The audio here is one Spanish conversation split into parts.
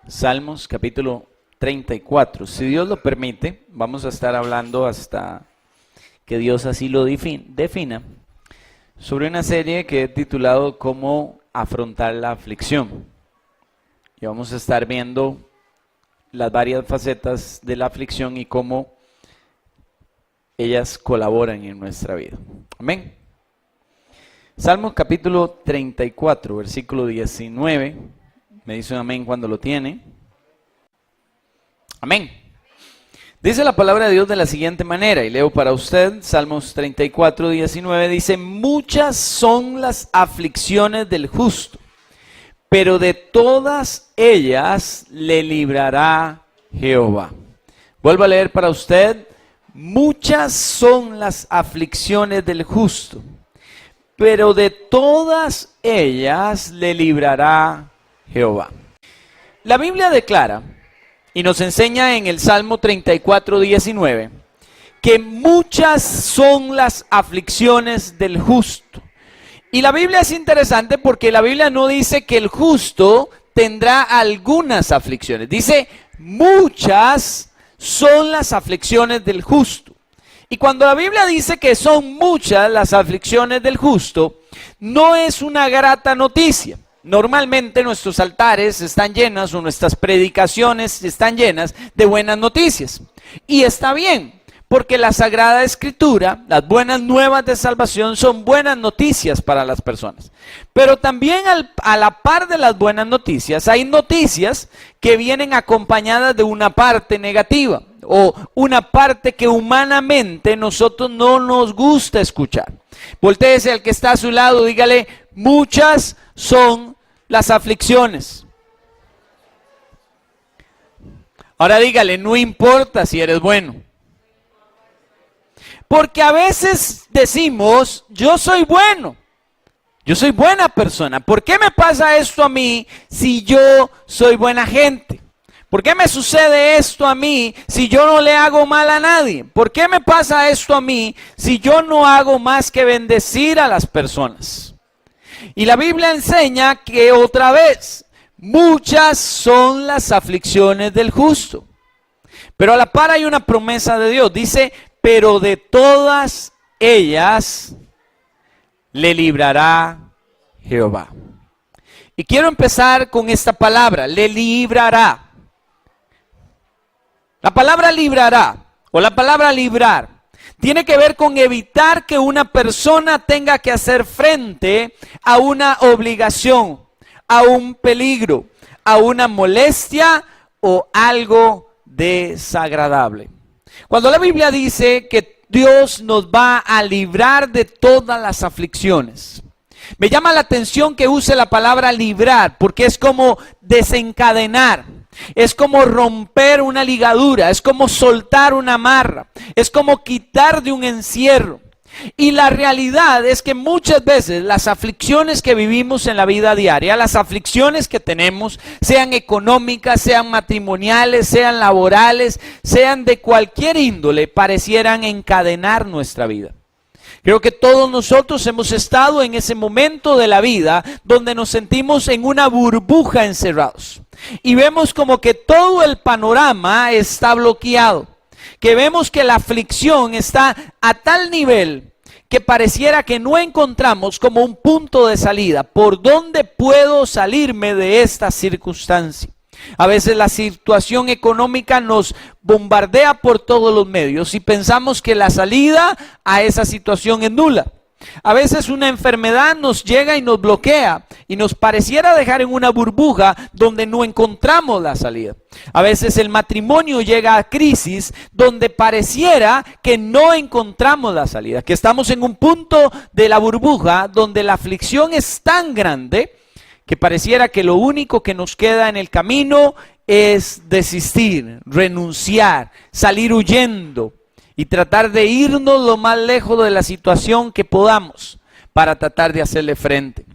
Salmos capítulo 34. Si Dios lo permite, vamos a estar hablando hasta que Dios así lo defina, sobre una serie que he titulado Cómo afrontar la aflicción. Y vamos a estar viendo las varias facetas de la aflicción y cómo ellas colaboran en nuestra vida. Amén. Salmos capítulo 34, versículo 19. Me dice un amén cuando lo tiene. Amén. Dice la palabra de Dios de la siguiente manera, y leo para usted, Salmos 34, 19, dice: muchas son las aflicciones del justo, pero de todas ellas le librará Jehová. Vuelvo a leer para usted: muchas son las aflicciones del justo, pero de todas ellas le librará Jehová. La Biblia declara y nos enseña en el Salmo 34, 19, que muchas son las aflicciones del justo. Y la Biblia es interesante porque la Biblia no dice que el justo tendrá algunas aflicciones. Dice, muchas son las aflicciones del justo. Y cuando la Biblia dice que son muchas las aflicciones del justo, no es una grata noticia. Normalmente nuestros altares están llenos o nuestras predicaciones están llenas de buenas noticias. Y está bien, porque la Sagrada Escritura, las buenas nuevas de salvación son buenas noticias para las personas. Pero también a la par de las buenas noticias, hay noticias que vienen acompañadas de una parte negativa o una parte que humanamente nosotros no nos gusta escuchar. Voltéese al que está a su lado, dígale: muchas son las aflicciones. Ahora dígale: no importa si eres bueno. Porque a veces decimos: yo soy bueno, yo soy buena persona. ¿Por qué me pasa esto a mí si yo soy buena gente? ¿Por qué me sucede esto a mí si yo no le hago mal a nadie? ¿Por qué me pasa esto a mí si yo no hago más que bendecir a las personas? Y la Biblia enseña que otra vez, muchas son las aflicciones del justo. Pero a la par hay una promesa de Dios. Dice, pero de todas ellas le librará Jehová. Y quiero empezar con esta palabra, le librará. La palabra librará o la palabra librar tiene que ver con evitar que una persona tenga que hacer frente a una obligación, a un peligro, a una molestia o algo desagradable. Cuando la Biblia dice que Dios nos va a librar de todas las aflicciones, me llama la atención que use la palabra librar, porque es como desencadenar. Es como romper una ligadura, es como soltar una amarra, es como quitar de un encierro. Y la realidad es que muchas veces las aflicciones que vivimos en la vida diaria, las aflicciones que tenemos, sean económicas, sean matrimoniales, sean laborales, sean de cualquier índole, parecieran encadenar nuestra vida. Creo que todos nosotros hemos estado en ese momento de la vida donde nos sentimos en una burbuja encerrados. Y vemos como que todo el panorama está bloqueado. Que vemos que la aflicción está a tal nivel que pareciera que no encontramos como un punto de salida. ¿Por dónde puedo salirme de esta circunstancia? A veces la situación económica nos bombardea por todos los medios y pensamos que la salida a esa situación es nula. A veces una enfermedad nos llega y nos bloquea y nos pareciera dejar en una burbuja donde no encontramos la salida. A veces el matrimonio llega a crisis donde pareciera que no encontramos la salida, que estamos en un punto de la burbuja donde la aflicción es tan grande que pareciera que lo único que nos queda en el camino es desistir, renunciar, salir huyendo y tratar de irnos lo más lejos de la situación que podamos para tratar de hacerle frente.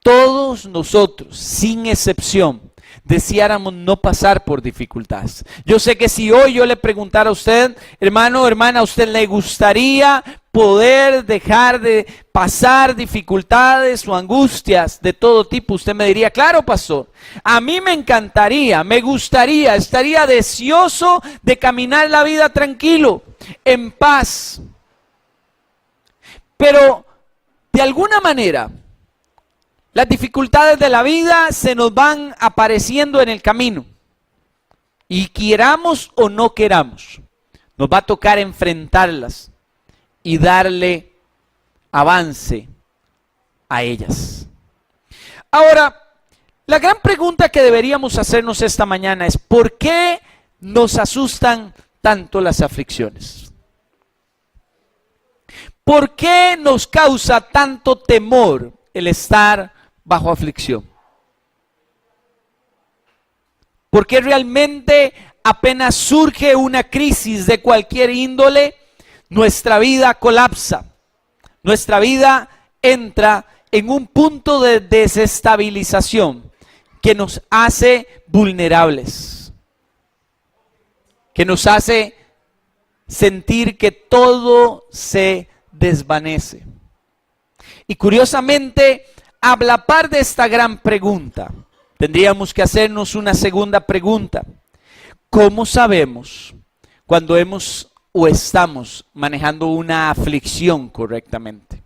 Todos nosotros, sin excepción, deseáramos no pasar por dificultades. Yo sé que si hoy yo le preguntara a usted, hermano, hermana, ¿a usted le gustaría poder dejar de pasar dificultades o angustias de todo tipo. Usted me diría, claro, pastor, a mí me encantaría, me gustaría, estaría deseoso de caminar la vida tranquilo, en paz. Pero de alguna manera, las dificultades de la vida se nos van apareciendo en el camino. Y queramos o no queramos, nos va a tocar enfrentarlas y darle avance a ellas. Ahora, la gran pregunta que deberíamos hacernos esta mañana es: ¿por qué nos asustan tanto las aflicciones? ¿Por qué nos causa tanto temor el estar bajo aflicción? ¿Por qué realmente apenas surge una crisis de cualquier índole, nuestra vida colapsa? Nuestra vida entra en un punto de desestabilización que nos hace vulnerables, que nos hace sentir que todo se desvanece. Y curiosamente, a la par de esta gran pregunta, tendríamos que hacernos una segunda pregunta: ¿cómo sabemos cuando hemos o estamos manejando una aflicción correctamente?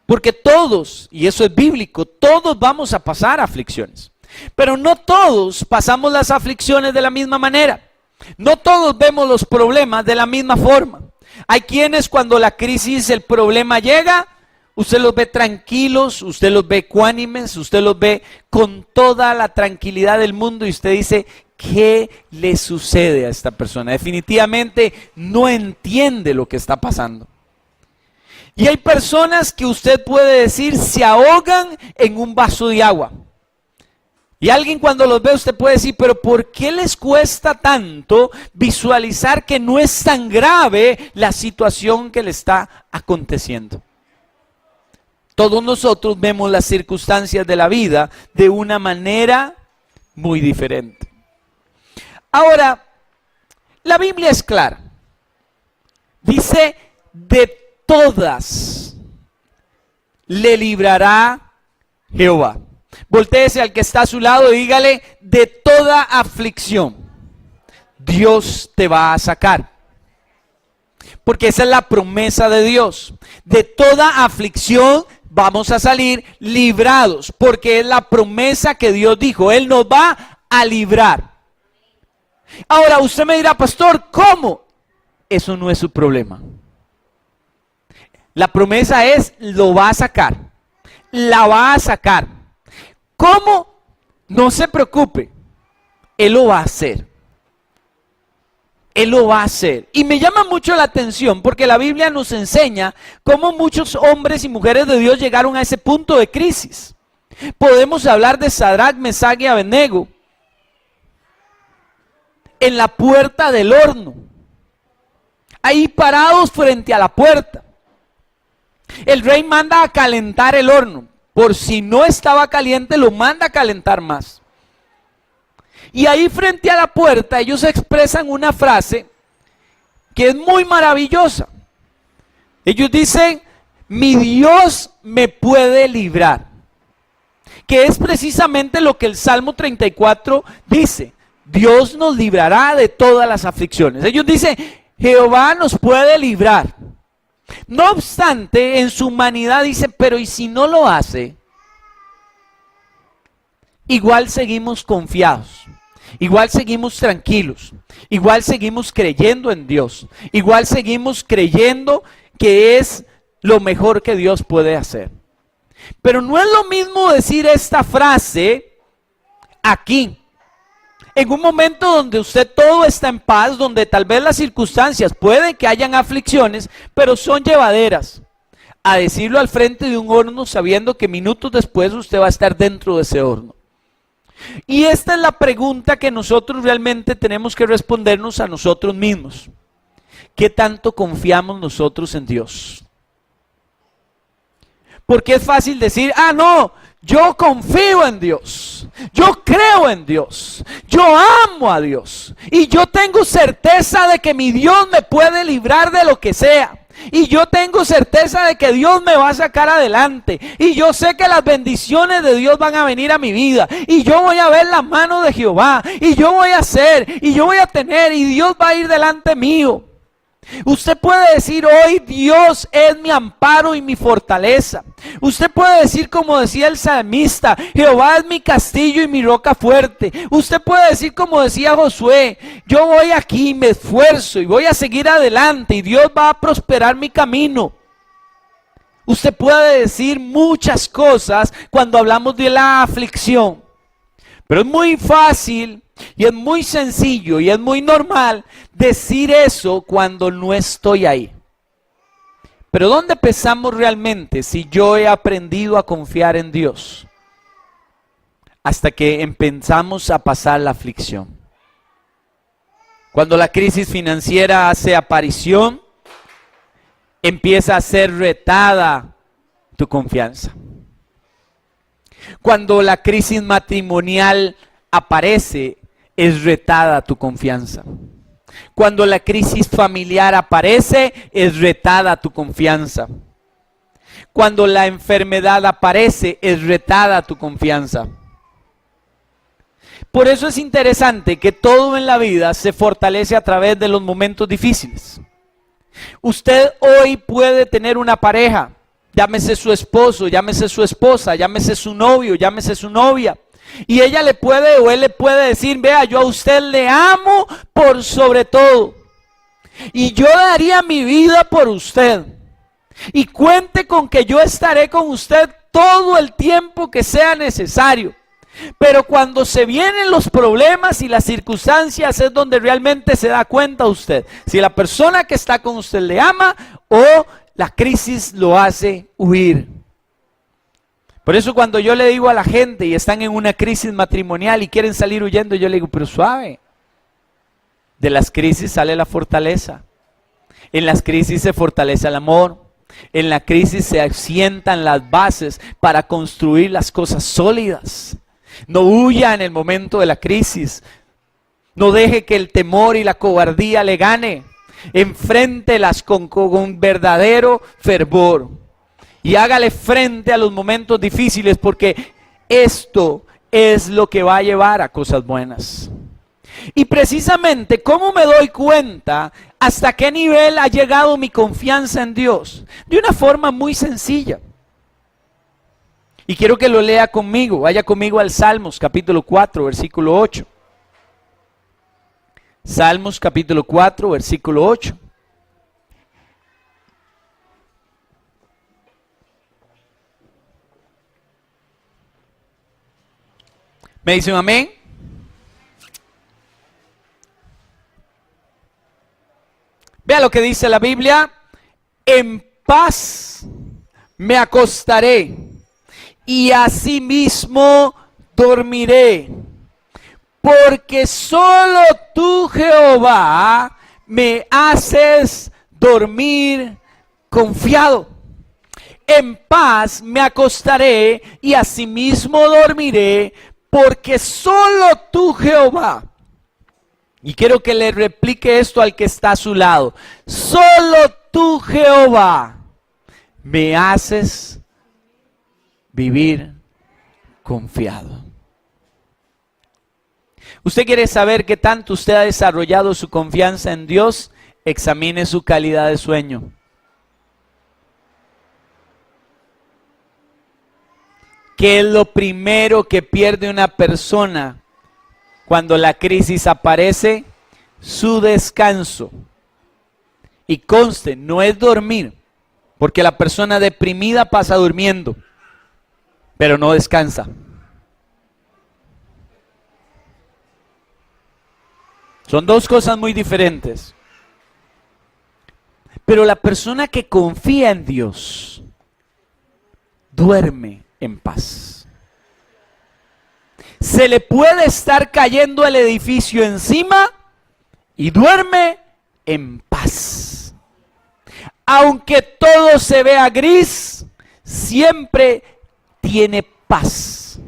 Porque todos, y eso es bíblico, todos vamos a pasar aflicciones, pero no todos pasamos las aflicciones de la misma manera. No todos vemos los problemas de la misma forma. Hay quienes, cuando la crisis, el problema llega, usted los ve tranquilos, usted los ve ecuánimes, usted los ve con toda la tranquilidad del mundo y usted dice: ¿qué le sucede a esta persona? Definitivamente no entiende lo que está pasando. Y hay personas que usted puede decir se ahogan en un vaso de agua. Y alguien, cuando los ve, usted puede decir: pero ¿por qué les cuesta tanto visualizar que no es tan grave la situación que le está aconteciendo? Todos nosotros vemos las circunstancias de la vida de una manera muy diferente. Ahora, la Biblia es clara. Dice: de todas le librará Jehová. Voltéese al que está a su lado y dígale: de toda aflicción Dios te va a sacar. Porque esa es la promesa de Dios. De toda aflicción vamos a salir librados, porque es la promesa que Dios dijo. Él nos va a librar. Ahora usted me dirá: pastor, ¿cómo? Eso no es su problema. La promesa es: lo va a sacar, la va a sacar. ¿Cómo? No se preocupe, Él lo va a hacer. Él lo va a hacer. Y me llama mucho la atención porque la Biblia nos enseña cómo muchos hombres y mujeres de Dios llegaron a ese punto de crisis. Podemos hablar de Sadrac, Mesac y Abednego en la puerta del horno, ahí parados frente a la puerta. El rey manda a calentar el horno. Por si no estaba caliente, lo manda a calentar más. Y ahí frente a la puerta ellos expresan una frase que es muy maravillosa. Ellos dicen: mi Dios me puede librar. Que es precisamente lo que el Salmo 34 dice: Dios nos librará de todas las aflicciones. Ellos dicen: Jehová nos puede librar. No obstante, en su humanidad dicen: pero ¿y si no lo hace? Igual seguimos confiados, igual seguimos tranquilos, igual seguimos creyendo en Dios, igual seguimos creyendo que es lo mejor que Dios puede hacer. Pero no es lo mismo decir esta frase aquí, en un momento donde usted todo está en paz, donde tal vez las circunstancias pueden que hayan aflicciones, pero son llevaderas, a decirlo al frente de un horno sabiendo que minutos después usted va a estar dentro de ese horno. Y esta es la pregunta que nosotros realmente tenemos que respondernos a nosotros mismos. ¿Qué tanto confiamos nosotros en Dios? Porque es fácil decir: ah, no, Yo confío en Dios, yo creo en Dios, yo amo a Dios y yo tengo certeza de que mi Dios me puede librar de lo que sea. Y yo tengo certeza de que Dios me va a sacar adelante. Y yo sé que las bendiciones de Dios van a venir a mi vida. Y yo voy a ver la mano de Jehová. Y yo voy a hacer. Y yo voy a tener. Y Dios va a ir delante mío. Usted puede decir hoy: Dios es mi amparo y mi fortaleza. Usted puede decir, como decía el salmista: Jehová es mi castillo y mi roca fuerte. Usted puede decir, como decía Josué: yo voy aquí, me esfuerzo y voy a seguir adelante y Dios va a prosperar mi camino. Usted puede decir muchas cosas cuando hablamos de la aflicción, pero es muy fácil y es muy sencillo y es muy normal decir eso cuando no estoy ahí. Pero ¿dónde empezamos realmente si yo he aprendido a confiar en Dios? Hasta que empezamos a pasar la aflicción. Cuando la crisis financiera hace aparición, empieza a ser retada tu confianza. Cuando la crisis matrimonial aparece, es retada tu confianza. Cuando la crisis familiar aparece, es retada tu confianza. Cuando la enfermedad aparece, es retada tu confianza. Por eso es interesante que todo en la vida se fortalece a través de los momentos difíciles. Usted hoy puede tener una pareja, llámese su esposo, llámese su esposa, llámese su novio, llámese su novia. Y ella le puede o él le puede decir: vea, yo a usted le amo por sobre todo. Y yo daría mi vida por usted. Y cuente con que yo estaré con usted todo el tiempo que sea necesario. Pero cuando se vienen los problemas y las circunstancias es donde realmente se da cuenta usted si la persona que está con usted le ama o la crisis lo hace huir. Por eso cuando yo le digo a la gente y están en una crisis matrimonial y quieren salir huyendo, yo le digo: pero suave, de las crisis sale la fortaleza. En las crisis se fortalece el amor. En la crisis se asientan las bases para construir las cosas sólidas. No huya en el momento de la crisis. No deje que el temor y la cobardía le gane. Enfréntelas con verdadero fervor. Y hágale frente a los momentos difíciles, porque esto es lo que va a llevar a cosas buenas. Y precisamente, ¿cómo me doy cuenta hasta qué nivel ha llegado mi confianza en Dios? De una forma muy sencilla. Y quiero que lo lea conmigo. Vaya conmigo al Salmos capítulo 4, versículo 8. Salmos capítulo 4, versículo 8. ¿Me dicen amén? Vea lo que dice la Biblia: en paz me acostaré y asimismo dormiré, porque solo tú, Jehová, me haces dormir confiado. En paz me acostaré y asimismo dormiré, porque solo tú, Jehová. Y quiero que le replique esto al que está a su lado: solo tú, Jehová, me haces vivir confiado. ¿Usted quiere saber qué tanto usted ha desarrollado su confianza en Dios? Examine su calidad de sueño. ¿Qué es lo primero que pierde una persona cuando la crisis aparece? Su descanso. Y conste, no es dormir, porque la persona deprimida pasa durmiendo, pero no descansa. Son dos cosas muy diferentes. Pero la persona que confía en Dios duerme en paz. Se le puede estar cayendo el edificio encima y duerme en paz. Aunque todo se vea gris, siempre tiene paz,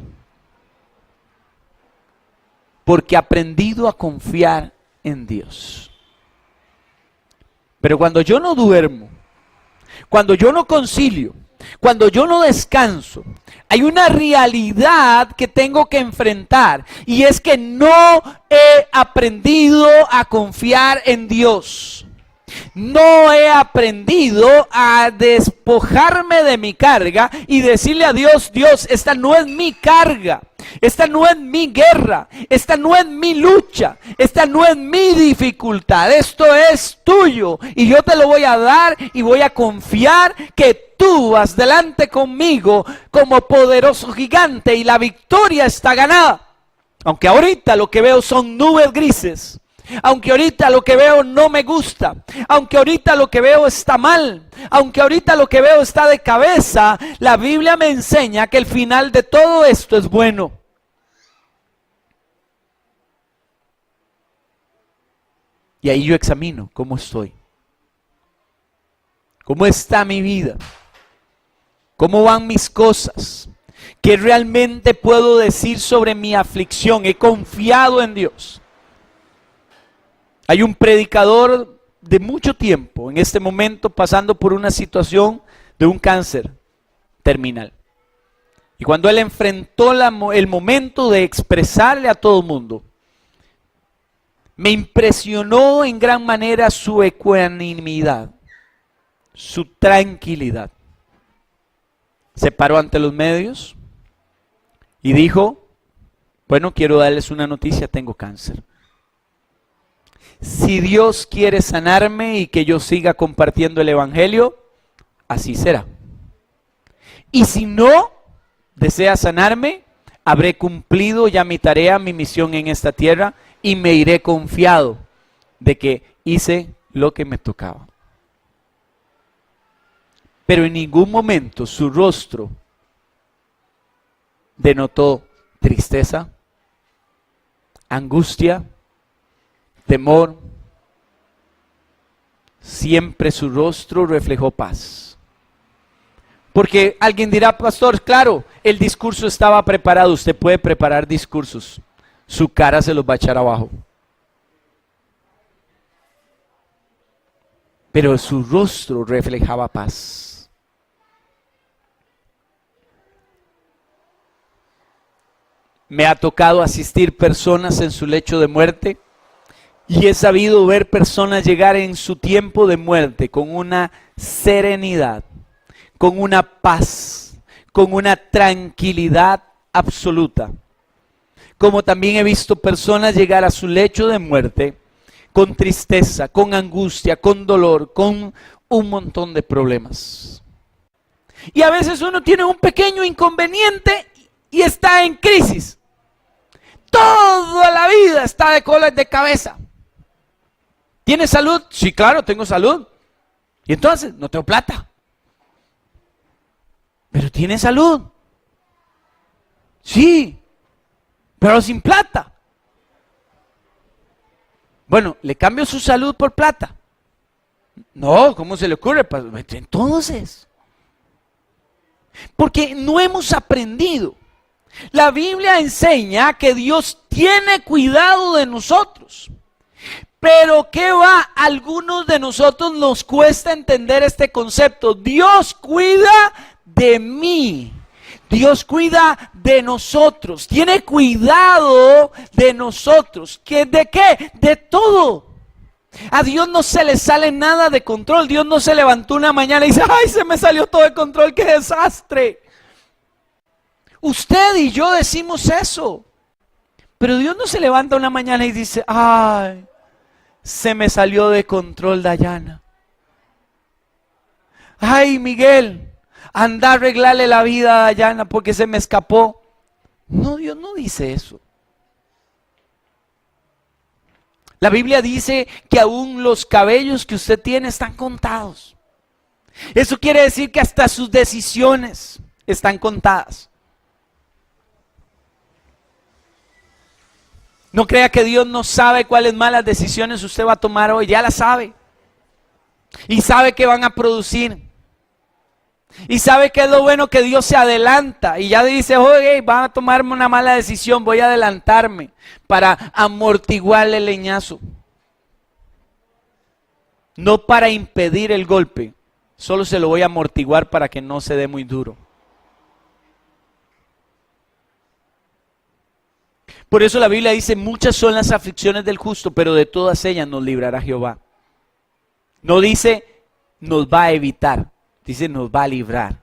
porque he aprendido a confiar en Dios. Pero cuando yo no duermo, cuando yo no concilio, cuando yo no descanso, hay una realidad que tengo que enfrentar, y es que no he aprendido a confiar en Dios. No he aprendido a despojarme de mi carga y decirle a Dios: Dios, esta no es mi carga, esta no es mi guerra, esta no es mi lucha, esta no es mi dificultad, esto es tuyo y yo te lo voy a dar, y voy a confiar que tú vas delante conmigo como poderoso gigante y la victoria está ganada. Aunque ahorita lo que veo son nubes grises, aunque ahorita lo que veo no me gusta, aunque ahorita lo que veo está mal, aunque ahorita lo que veo está de cabeza, la Biblia me enseña que el final de todo esto es bueno. Y ahí yo examino cómo estoy, cómo está mi vida, cómo van mis cosas, qué realmente puedo decir sobre mi aflicción. He confiado en Dios. Hay un predicador de mucho tiempo en este momento pasando por una situación de un cáncer terminal. Y cuando él enfrentó el momento de expresarle a todo el mundo, me impresionó en gran manera su ecuanimidad, su tranquilidad. Se paró ante los medios y dijo: bueno, quiero darles una noticia, tengo cáncer. Si Dios quiere sanarme y que yo siga compartiendo el evangelio, así será. Y si no desea sanarme, habré cumplido ya mi tarea, mi misión en esta tierra, y me iré confiado de que hice lo que me tocaba. Pero en ningún momento su rostro denotó tristeza, angustia, temor. Siempre su rostro reflejó paz. Porque alguien dirá: pastor, claro, el discurso estaba preparado. Usted puede preparar discursos, su cara se los va a echar abajo. Pero su rostro reflejaba paz. Me ha tocado asistir personas en su lecho de muerte, y he sabido ver personas llegar en su tiempo de muerte con una serenidad, con una paz, con una tranquilidad absoluta. Como también he visto personas llegar a su lecho de muerte con tristeza, con angustia, con dolor, con un montón de problemas. Y a veces uno tiene un pequeño inconveniente y está en crisis. Toda la vida está de cola de cabeza. ¿Tienes salud? Sí, claro, tengo salud. Y entonces, no tengo plata. Pero tiene salud. Sí, pero sin plata. Bueno, ¿le cambio su salud por plata? No, ¿cómo se le ocurre? Entonces, porque no hemos aprendido. La Biblia enseña que Dios tiene cuidado de nosotros. Pero ¿qué va? A algunos de nosotros nos cuesta entender este concepto. Dios cuida de mí. Dios cuida de nosotros. Tiene cuidado de nosotros. ¿De qué? De todo. A Dios no se le sale nada de control. Dios no se levantó una mañana y dice: ¡ay, se me salió todo de control! ¡Qué desastre! Usted y yo decimos eso. Pero Dios no se levanta una mañana y dice: ¡ay, se me salió de control Dayana! ¡Ay, Miguel, anda a arreglarle la vida a Dayana porque se me escapó! No, Dios no dice eso. La Biblia dice que aún los cabellos que usted tiene están contados. Eso quiere decir que hasta sus decisiones están contadas. No crea que Dios no sabe cuáles malas decisiones usted va a tomar hoy. Ya las sabe. Y sabe que van a producir. Y sabe que es lo bueno, que Dios se adelanta y ya dice, oye, van a tomarme una mala decisión, voy a adelantarme para amortiguar el leñazo. No para impedir el golpe, solo se lo voy a amortiguar para que no se dé muy duro. Por eso la Biblia dice, muchas son las aflicciones del justo, pero de todas ellas nos librará Jehová. No dice, nos va a evitar, dice, nos va a librar.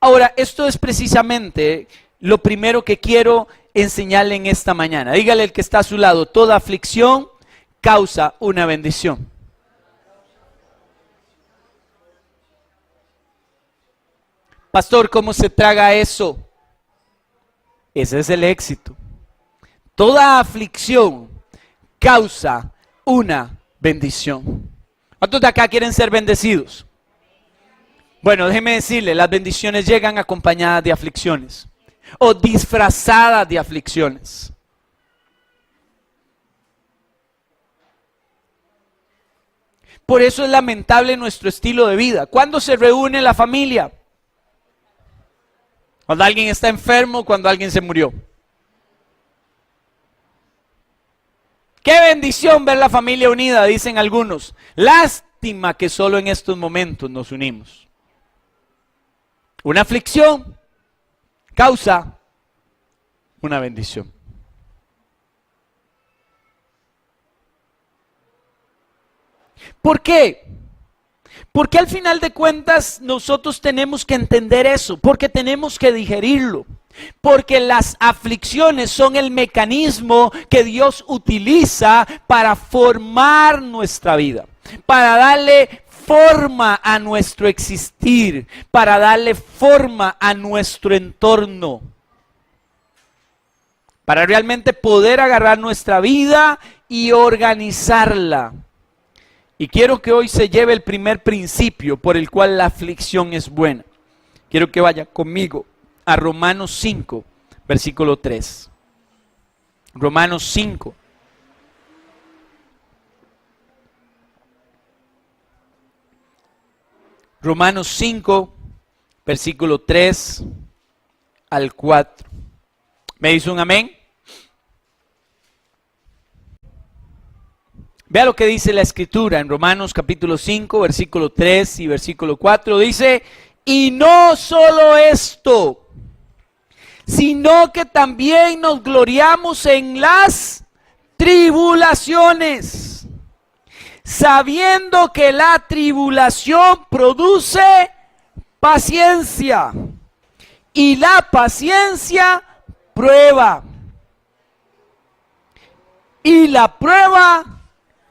Ahora, esto es precisamente lo primero que quiero enseñarle en esta mañana. Dígale al que está a su lado, toda aflicción causa una bendición. Pastor, ¿cómo se traga eso? Ese es el éxito. Toda aflicción causa una bendición. ¿Cuántos de acá quieren ser bendecidos? Bueno, déjeme decirle, las bendiciones llegan acompañadas de aflicciones o disfrazadas de aflicciones. Por eso es lamentable nuestro estilo de vida. ¿Cuándo se reúne la familia? Cuando alguien está enfermo, cuando alguien se murió. Qué bendición ver la familia unida, dicen algunos. Lástima que solo en estos momentos nos unimos. Una aflicción causa una bendición. ¿Por qué? Porque al final de cuentas nosotros tenemos que entender eso, porque tenemos que digerirlo, porque las aflicciones son el mecanismo que Dios utiliza para formar nuestra vida, para darle forma a nuestro existir, para darle forma a nuestro entorno, para realmente poder agarrar nuestra vida y organizarla. Y quiero que hoy se lleve el primer principio por el cual la aflicción es buena. Quiero que vaya conmigo a Romanos 5, versículo 3. Romanos 5. Romanos 5, versículo 3 al 4. ¿Me dice un amén? Vea lo que dice la Escritura en Romanos capítulo 5, versículo 3 y versículo 4. Dice, y no solo esto, sino que también nos gloriamos en las tribulaciones, sabiendo que la tribulación produce paciencia, y la paciencia prueba, y la prueba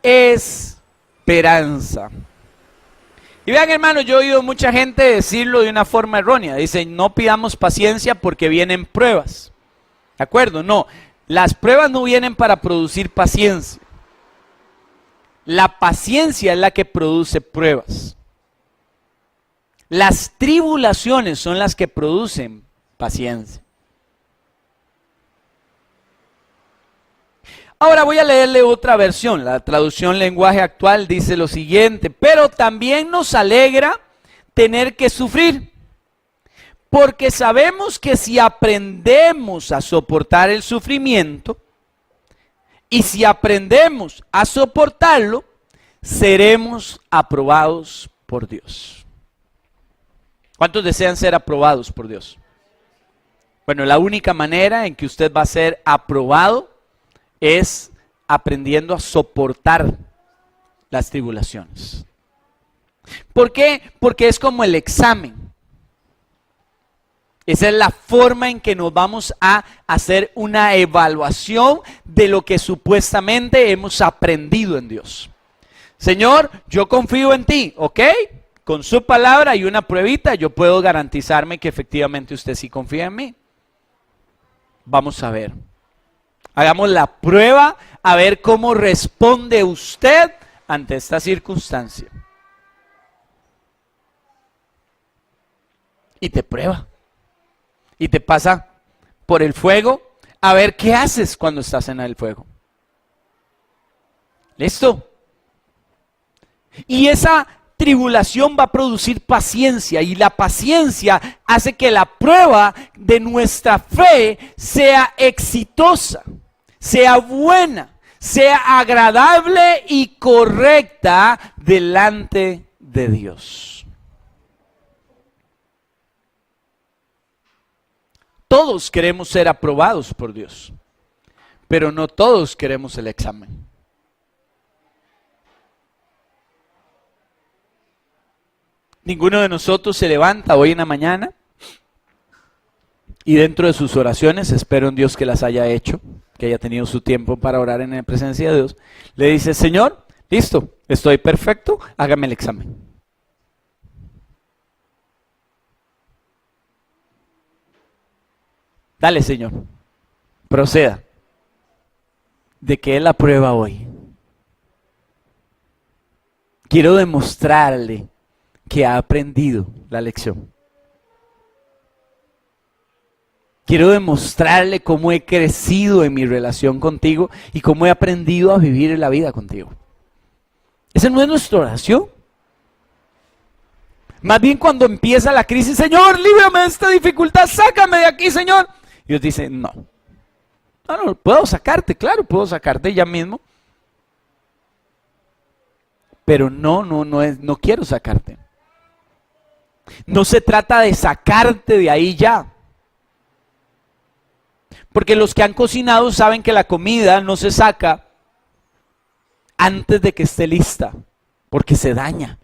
esperanza. Y vean, hermanos, yo he oído mucha gente decirlo de una forma errónea. Dicen, no pidamos paciencia porque vienen pruebas. ¿De acuerdo? No, las pruebas no vienen para producir paciencia. La paciencia es la que produce pruebas. Las tribulaciones son las que producen paciencia. Ahora voy a leerle otra versión. La traducción lenguaje actual dice lo siguiente: pero también nos alegra tener que sufrir, porque sabemos que si aprendemos a soportar el sufrimiento, y si aprendemos a soportarlo, seremos aprobados por Dios. ¿Cuántos desean ser aprobados por Dios? Bueno, la única manera en que usted va a ser aprobado es aprendiendo a soportar las tribulaciones. ¿Por qué? Porque es como el examen. Esa es la forma en que nos vamos a hacer una evaluación de lo que supuestamente hemos aprendido en Dios. Señor, yo confío en ti, ¿ok? Con su palabra y una pruebita yo puedo garantizarme que efectivamente usted sí confía en mí. Vamos a ver. Hagamos la prueba a ver cómo responde usted ante esta circunstancia. Y te prueba. Y te pasa por el fuego a ver qué haces cuando estás en el fuego. ¿Listo? Y esa tribulación va a producir paciencia y la paciencia hace que la prueba de nuestra fe sea exitosa, sea buena, sea agradable y correcta delante de Dios. Todos queremos ser aprobados por Dios, pero no todos queremos el examen. Ninguno de nosotros se levanta hoy en la mañana y dentro de sus oraciones, espero en Dios que las haya hecho, que haya tenido su tiempo para orar en la presencia de Dios, le dice: Señor, listo, estoy perfecto, hágame el examen. Dale, Señor, proceda. ¿De qué es la prueba hoy? Quiero demostrarle que ha aprendido la lección. Quiero demostrarle cómo he crecido en mi relación contigo y cómo he aprendido a vivir la vida contigo. Esa no es nuestra oración. Más bien cuando empieza la crisis: Señor, líbrame de esta dificultad, sácame de aquí, Señor. Y Dios dice: no, puedo sacarte, claro, puedo sacarte ya mismo. Pero no quiero sacarte. No se trata de sacarte de ahí ya. Porque los que han cocinado saben que la comida no se saca antes de que esté lista, porque se daña.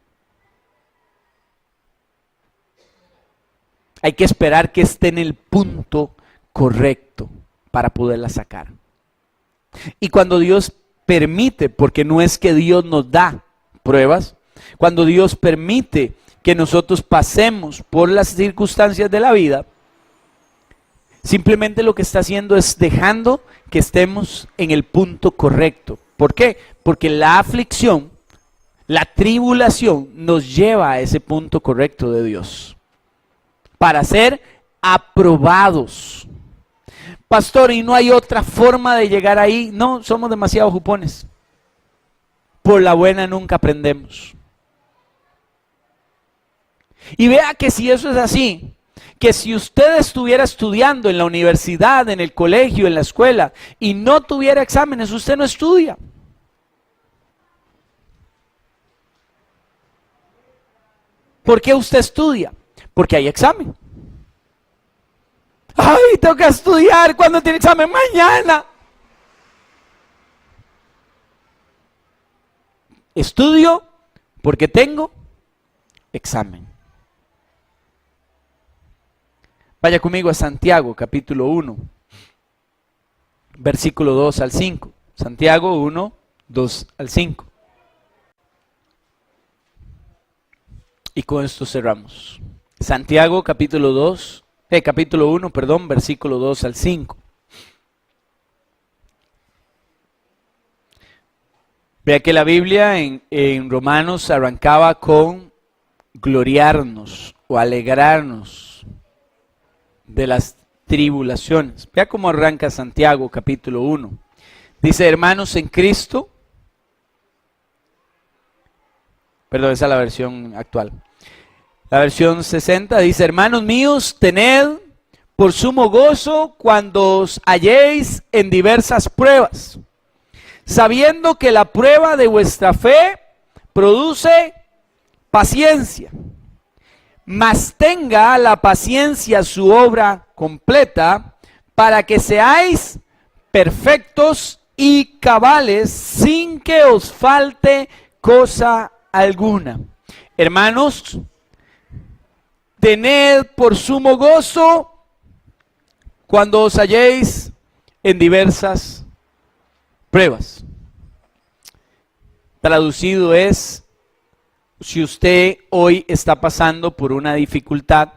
Hay que esperar que esté en el punto correcto para poderla sacar. Y cuando Dios permite, porque no es que Dios nos da pruebas, cuando Dios permite que nosotros pasemos por las circunstancias de la vida, simplemente lo que está haciendo es dejando que estemos en el punto correcto. ¿Por qué? Porque la aflicción, la tribulación nos lleva a ese punto correcto de Dios, para ser aprobados. Pastor, ¿y no hay otra forma de llegar ahí? No, somos demasiado jupones. Por la buena nunca aprendemos. Y vea que si eso es así, que si usted estuviera estudiando en la universidad, en el colegio, en la escuela, y no tuviera exámenes, usted no estudia. ¿Por qué usted estudia? Porque hay examen. ¡Ay, tengo que estudiar! ¿Cuándo tiene examen? ¡Mañana! Estudio porque tengo examen. Vaya conmigo a Santiago, capítulo 1, versículo 2 al 5. Santiago 1, 2 al 5. Y con esto cerramos. Santiago, capítulo 1, versículo 2 al 5. Vea que la Biblia en Romanos arrancaba con gloriarnos o alegrarnos de las tribulaciones. Vea cómo arranca Santiago capítulo 1. Dice: hermanos en Cristo. Perdón, esa es la versión actual. La versión 60 dice: hermanos míos, tened por sumo gozo cuando os halléis en diversas pruebas, sabiendo que la prueba de vuestra fe produce paciencia. Mas tenga la paciencia su obra completa, para que seáis perfectos y cabales, sin que os falte cosa alguna. Hermanos, tened por sumo gozo cuando os halléis en diversas pruebas. Traducido es: si usted hoy está pasando por una dificultad,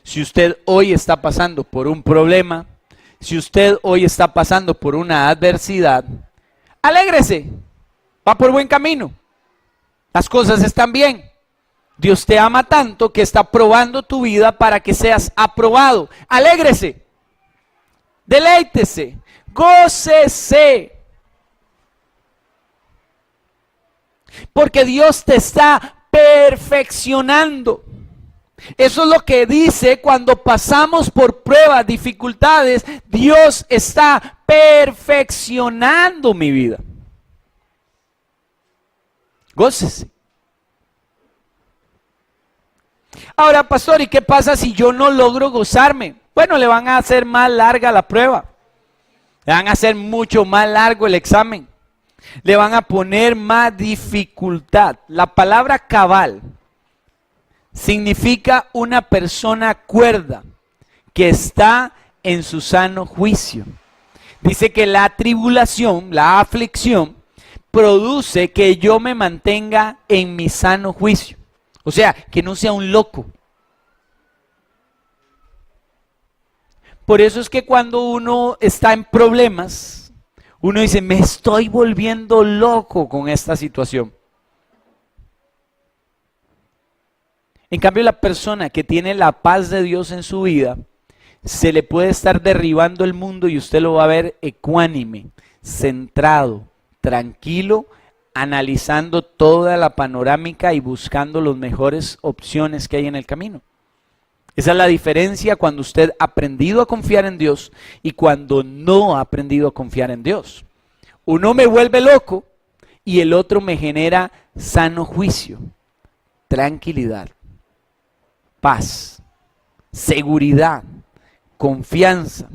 si usted hoy está pasando por un problema, si usted hoy está pasando por una adversidad, alégrese, va por buen camino, las cosas están bien. Dios te ama tanto que está probando tu vida para que seas aprobado. Alégrese, deleítese, gócese. Porque Dios te está perfeccionando. Eso es lo que dice cuando pasamos por pruebas, dificultades. Dios está perfeccionando mi vida. Gócese. Ahora, pastor, ¿y qué pasa si yo no logro gozarme? Bueno, le van a hacer más larga la prueba. Le van a hacer mucho más largo el examen. Le van a poner más dificultad. La palabra cabal significa una persona cuerda que está en su sano juicio. Dice que la tribulación, la aflicción, produce que yo me mantenga en mi sano juicio. O sea, que no sea un loco. Por eso es que cuando uno está en problemas, uno dice, me estoy volviendo loco con esta situación. En cambio, la persona que tiene la paz de Dios en su vida, se le puede estar derribando el mundo y usted lo va a ver ecuánime, centrado, tranquilo, analizando toda la panorámica y buscando las mejores opciones que hay en el camino. Esa es la diferencia cuando usted ha aprendido a confiar en Dios y cuando no ha aprendido a confiar en Dios. Uno me vuelve loco y el otro me genera sano juicio, tranquilidad, paz, seguridad, confianza.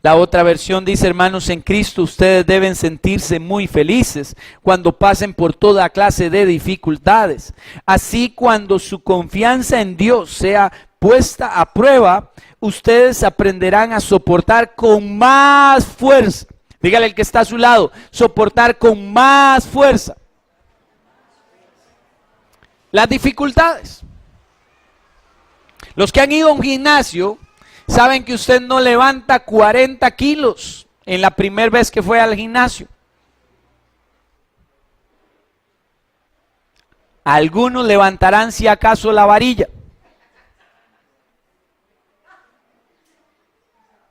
La otra versión dice, hermanos, en Cristo ustedes deben sentirse muy felices cuando pasen por toda clase de dificultades. Así, cuando su confianza en Dios sea puesta a prueba, ustedes aprenderán a soportar con más fuerza. Dígale al que está a su lado, soportar con más fuerza las dificultades. Los que han ido a un gimnasio saben que usted no levanta 40 kilos en la primera vez que fue al gimnasio. Algunos levantarán si acaso la varilla.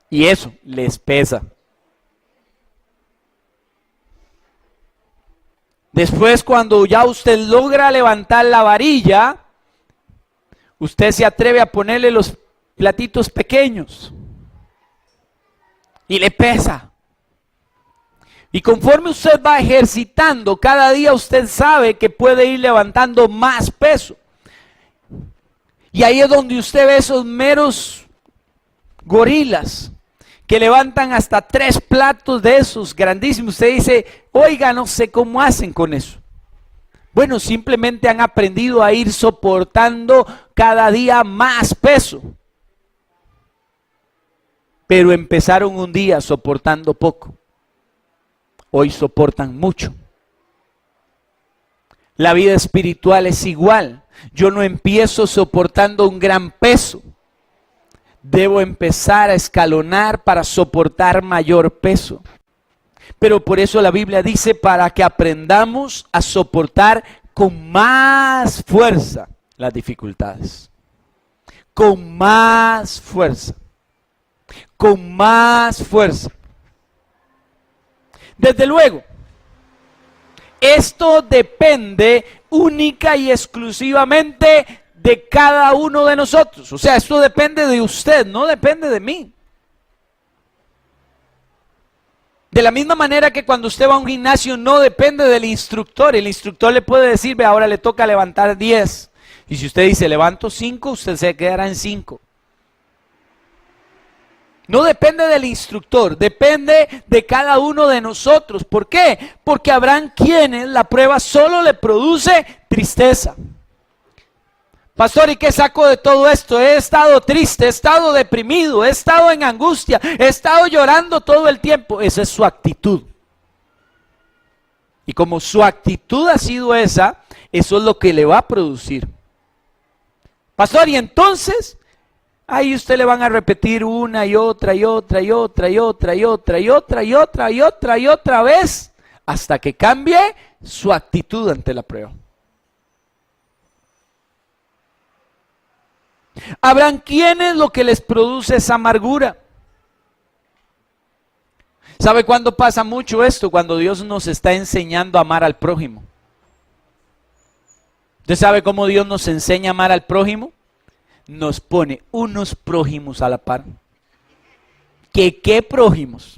Y eso les pesa. Después, cuando ya usted logra levantar la varilla, usted se atreve a ponerle los platitos pequeños y le pesa. Y conforme usted va ejercitando, cada día usted sabe que puede ir levantando más peso. Y ahí es donde usted ve esos meros gorilas que levantan hasta 3 platos de esos grandísimos. Usted dice, oiga, no sé cómo hacen con eso. Bueno, simplemente han aprendido a ir soportando cada día más peso. Pero empezaron un día soportando poco. Hoy soportan mucho. La vida espiritual es igual. Yo no empiezo soportando un gran peso. Debo empezar a escalonar para soportar mayor peso. Pero por eso la Biblia dice, para que aprendamos a soportar con más fuerza las dificultades. Con más fuerza. Con más fuerza. Desde luego, esto depende única y exclusivamente de cada uno de nosotros. O sea, esto depende de usted, no depende de mí. De la misma manera que cuando usted va a un gimnasio no depende del instructor. El instructor le puede decir, ve, ahora le toca levantar 10. Y si usted dice, levanto 5, usted se quedará en 5. No depende del instructor, depende de cada uno de nosotros. ¿Por qué? Porque habrán quienes la prueba solo le produce tristeza. Pastor, ¿y qué saco de todo esto? He estado triste, he estado deprimido, he estado en angustia, he estado llorando todo el tiempo. Esa es su actitud. Y como su actitud ha sido esa, eso es lo que le va a producir. Pastor, y entonces, ahí usted le van a repetir una y otra y otra y otra y otra y otra y otra y otra y otra y otra vez, hasta que cambie su actitud ante la prueba. Habrán quienes lo que les produce es amargura. ¿Sabe cuándo pasa mucho esto? Cuando Dios nos está enseñando a amar al prójimo. ¿Usted sabe cómo Dios nos enseña a amar al prójimo? Nos pone unos prójimos a la par. ¿Qué prójimos?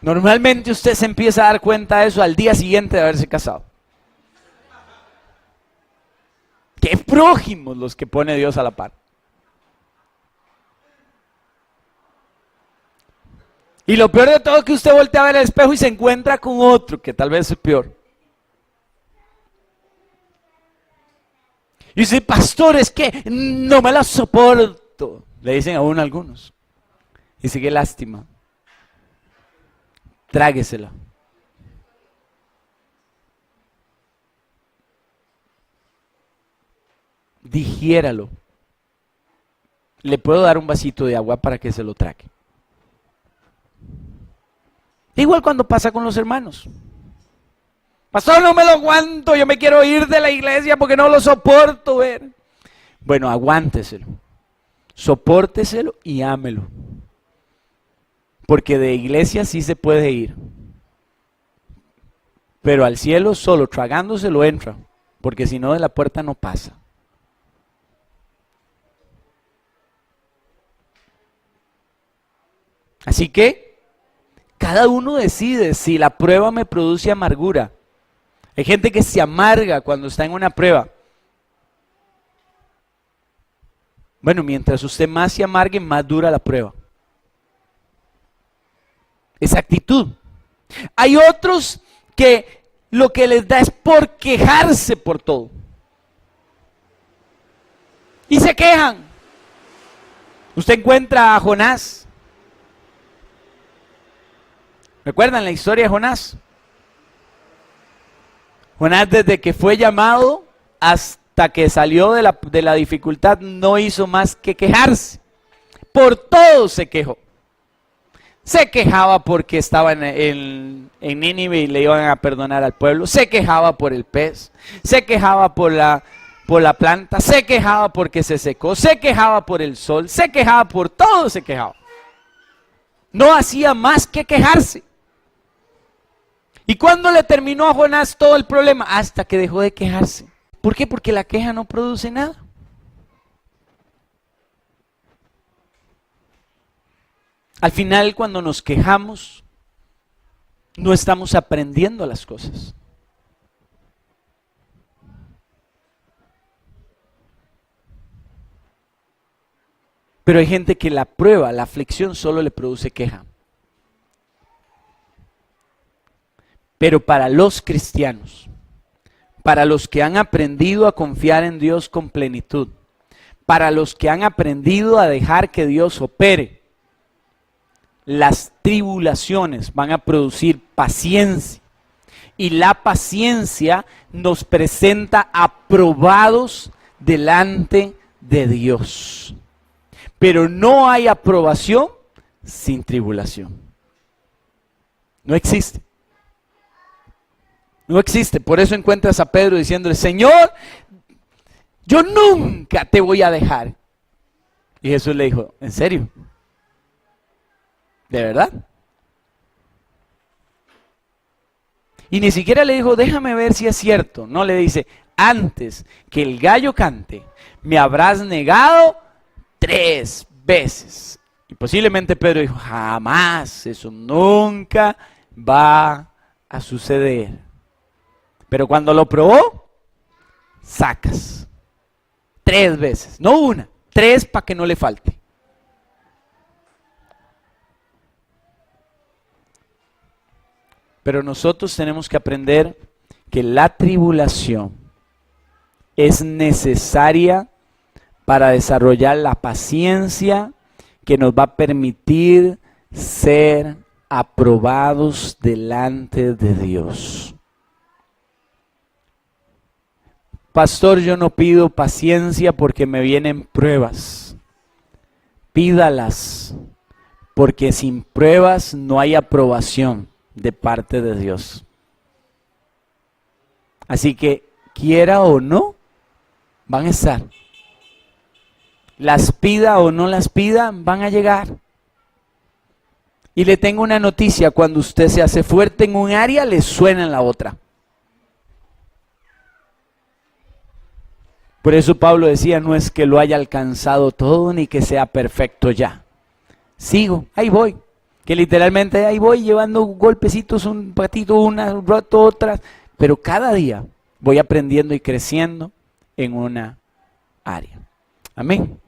Normalmente usted se empieza a dar cuenta de eso al día siguiente de haberse casado. ¿Qué prójimos los que pone Dios a la par? Y lo peor de todo es que usted voltea a ver el espejo y se encuentra con otro, que tal vez es peor. Y dice, pastor, es que no me la soporto. Le dicen a uno algunos. Dice, qué lástima. Tráguesela. Digiéralo. Le puedo dar un vasito de agua para que se lo trague. Igual cuando pasa con los hermanos. Pastor, no me lo aguanto, yo me quiero ir de la iglesia porque no lo soporto ver. Bueno, aguánteselo. Sopórteselo y ámelo. Porque de iglesia sí se puede ir. Pero al cielo solo tragándoselo entra. Porque si no de la puerta no pasa. Así que cada uno decide si la prueba me produce amargura. Hay gente que se amarga cuando está en una prueba. Bueno, mientras usted más se amargue, más dura la prueba. Esa actitud. Hay otros que lo que les da es por quejarse por todo. Y se quejan. Usted encuentra a Jonás. ¿Recuerdan la historia de Jonás? Jonás desde que fue llamado hasta que salió de la dificultad no hizo más que quejarse. Por todo se quejó. Se quejaba porque estaba en Nínive y le iban a perdonar al pueblo. Se quejaba por el pez. Se quejaba por la planta. Se quejaba porque se secó. Se quejaba por el sol. Se quejaba por todo, se quejaba. No hacía más que quejarse. ¿Y cuándo le terminó a Jonás todo el problema? Hasta que dejó de quejarse. ¿Por qué? Porque la queja no produce nada. Al final, cuando nos quejamos, no estamos aprendiendo las cosas. Pero hay gente que la prueba, la aflicción solo le produce queja. Pero para los cristianos, para los que han aprendido a confiar en Dios con plenitud, para los que han aprendido a dejar que Dios opere, las tribulaciones van a producir paciencia. Y la paciencia nos presenta aprobados delante de Dios. Pero no hay aprobación sin tribulación. No existe. No existe. Por eso encuentras a Pedro diciéndole, Señor, yo nunca te voy a dejar. Y Jesús le dijo, ¿en serio? ¿De verdad? Y ni siquiera le dijo, déjame ver si es cierto. No, le dice, antes que el gallo cante, me habrás negado 3 veces. Y posiblemente Pedro dijo, jamás, eso nunca va a suceder. Pero cuando lo probó, sacas. 3 veces, no una, 3 para que no le falte. Pero nosotros tenemos que aprender que la tribulación es necesaria para desarrollar la paciencia que nos va a permitir ser aprobados delante de Dios. Pastor, yo no pido paciencia porque me vienen pruebas. Pídalas, porque sin pruebas no hay aprobación de parte de Dios. Así que, quiera o no, van a estar. Las pida o no las pida, van a llegar. Y le tengo una noticia, cuando usted se hace fuerte en un área, le suena en la otra. Por eso Pablo decía, no es que lo haya alcanzado todo ni que sea perfecto ya. Sigo, ahí voy. Que literalmente ahí voy llevando golpecitos, un ratito, una, un rato, otras. Pero cada día voy aprendiendo y creciendo en una área. Amén.